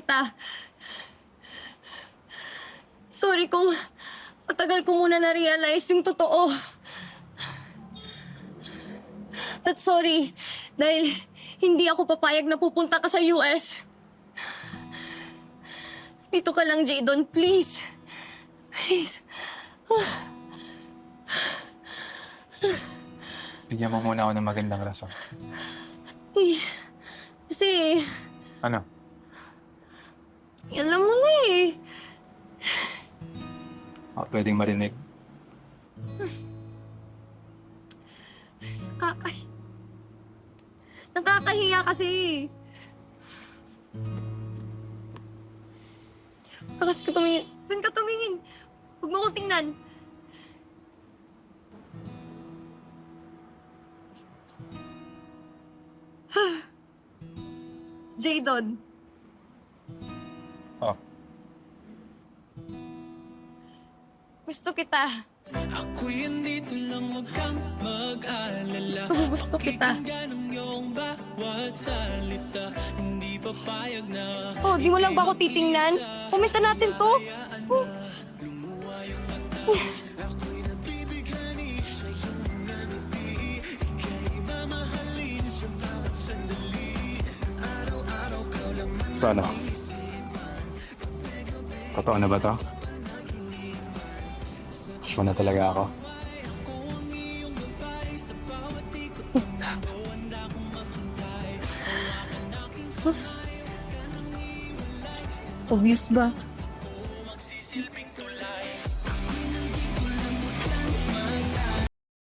kita. Sorry kung matagal ko muna na-realize yung totoo. At sorry, dahil hindi ako papayag na pupunta ka sa US. Dito ka lang, Jadon, please. Please. Bigyan mo muna ako ng magandang rason. Eh, kasi, Ano? alam mo na eh. Ako pwedeng marinig. Nakakahiya kasi. Bakas ka tumingin. Doon ka tumingin. Huwag mo ko tingnan. Jadon. Oh, Gusto kita. Ako'y andito lang, wag kang mag-alala. Gusto kita. Pakinggan ang iyong bawat salita. Hindi papayag na Oh, di mo lang ba ako titingnan? Kumita natin to. Oh. so ano? Totoo na ba to? Siya na talaga ako. Sus. Obvious ba?